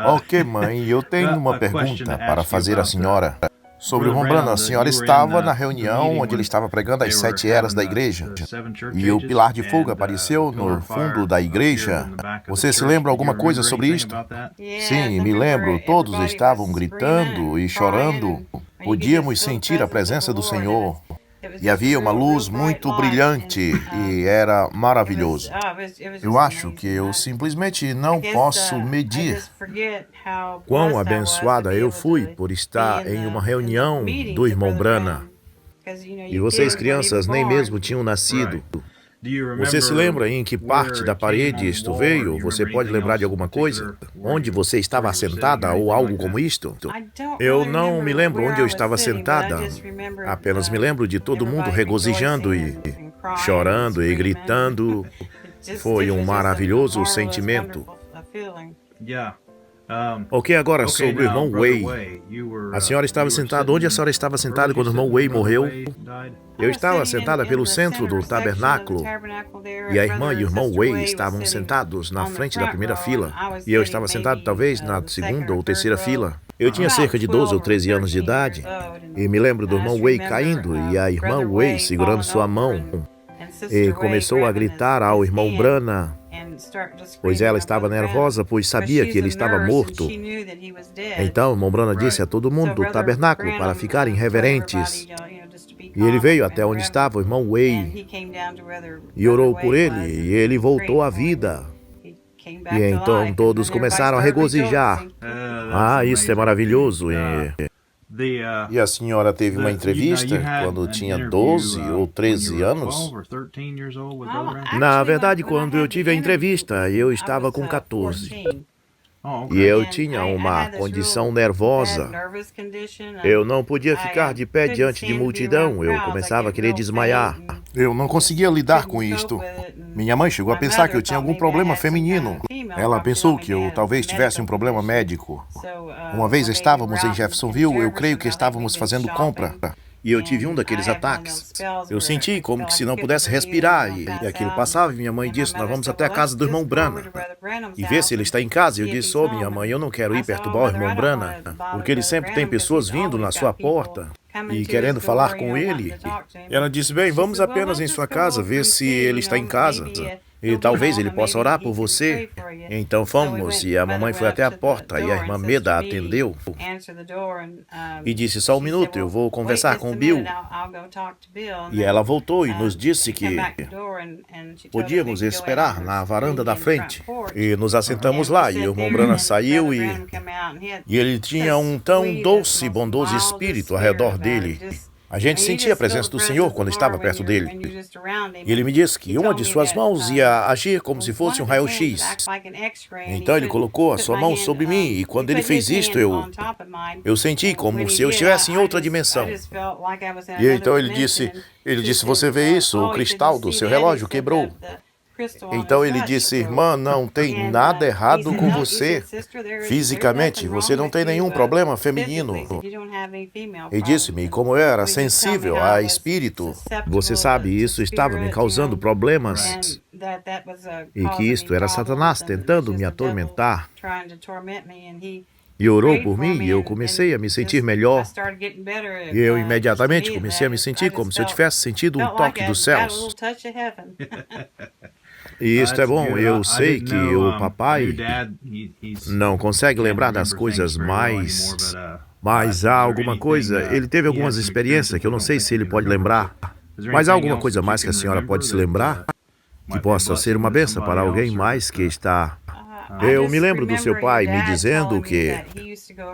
Ok, mãe, eu tenho uma pergunta para fazer à senhora. Sobre o Irmão Branham, a senhora estava na reunião onde ele estava pregando as 7 eras da igreja. E o pilar de fogo apareceu no fundo da igreja. Você se lembra alguma coisa sobre isto? Sim, me lembro. Todos estavam gritando e chorando. Podíamos sentir a presença do Senhor. E havia uma luz muito brilhante e era maravilhoso. Eu acho que eu simplesmente não posso medir quão abençoada eu fui por estar em uma reunião do Irmão Branham. E vocês, crianças, nem mesmo tinham nascido. Você se lembra em que parte da parede isto veio? Você pode lembrar de alguma coisa? Onde você estava assentada ou algo como isto? Eu não me lembro onde eu estava sentada. Apenas me lembro de todo mundo regozijando e chorando e gritando. Foi um maravilhoso sentimento. Ok, agora sobre o irmão Way. A senhora estava sentada onde a senhora estava sentada quando o irmão Way morreu? Eu estava sentada pelo centro do tabernáculo e a irmã e o irmão Way estavam sentados na frente da primeira fila e eu estava sentado talvez na segunda ou terceira fila. Eu tinha cerca de 12 ou 13 anos de idade e me lembro do irmão Way caindo e a irmã Way segurando sua mão e começou a gritar ao irmão Branham, pois ela estava nervosa, pois sabia que ele estava morto. Então, o irmão Branham disse a todo mundo do tabernáculo para ficarem reverentes. E ele veio até onde estava o irmão Way e orou por ele, e ele voltou à vida. E então todos começaram a regozijar. Ah, isso é maravilhoso. E a senhora teve uma entrevista quando tinha 12 ou 13 anos? Na verdade, quando eu tive a entrevista, eu estava com 14. E eu tinha uma condição nervosa. Eu não podia ficar de pé diante de multidão, eu começava a querer desmaiar. Eu não conseguia lidar com isto. Minha mãe chegou a pensar que eu tinha algum problema feminino. Ela pensou que eu talvez tivesse um problema médico. Uma vez estávamos em Jeffersonville, eu creio que estávamos fazendo compra. E eu tive um daqueles ataques. Eu senti como que se não pudesse respirar. E aquilo passava e minha mãe disse, nós vamos até a casa do irmão Branham e ver se ele está em casa. E eu disse, minha mãe, eu não quero ir perturbar o irmão Branham, porque ele sempre tem pessoas vindo na sua porta e querendo falar com ele. E ela disse, bem, vamos apenas em sua casa ver se ele está em casa. E talvez ele possa orar por você. Então fomos, e a mamãe foi até a porta, e a irmã Meda atendeu. E disse, só um minuto, eu vou conversar com o Bill. E ela voltou e nos disse que podíamos esperar na varanda da frente. E nos assentamos lá, e o irmão Branham saiu, e ele tinha um tão doce e bondoso espírito ao redor dele. A gente sentia a presença do Senhor quando estava perto dele. E ele me disse que uma de suas mãos ia agir como se fosse um raio-x. Então ele colocou a sua mão sobre mim e quando ele fez isto, eu senti como se eu estivesse em outra dimensão. E então ele disse, você vê isso? O cristal do seu relógio quebrou. Então ele disse, irmã, não tem nada errado com você. Fisicamente, você não tem nenhum problema feminino. E disse-me como eu era sensível a espírito. Você sabe, isso estava me causando problemas. E que isto era Satanás tentando me atormentar. E orou por mim e eu comecei a me sentir melhor. E eu imediatamente comecei a me sentir como se eu tivesse sentido um toque dos céus. E isto é bom, eu sei que o papai não consegue lembrar das coisas mais... Mas há alguma coisa, ele teve algumas experiências que eu não sei se ele pode lembrar. Mas há alguma coisa mais que a senhora pode se lembrar? Que possa ser uma bênção para alguém mais que está... Eu me lembro do seu pai me dizendo que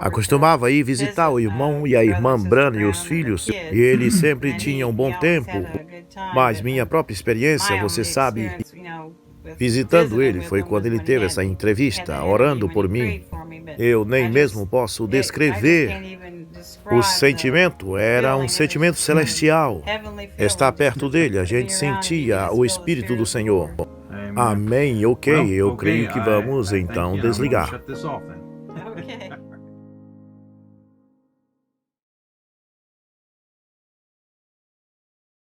acostumava ir visitar o irmão e a irmã Branham e os filhos, e ele sempre tinha um bom tempo. Mas minha própria experiência, você sabe, visitando ele foi quando ele teve essa entrevista, orando por mim. Eu nem mesmo posso descrever o sentimento, era um sentimento celestial. Estar perto dele, a gente sentia o Espírito do Senhor. Amém, ok, eu creio que vamos então desligar.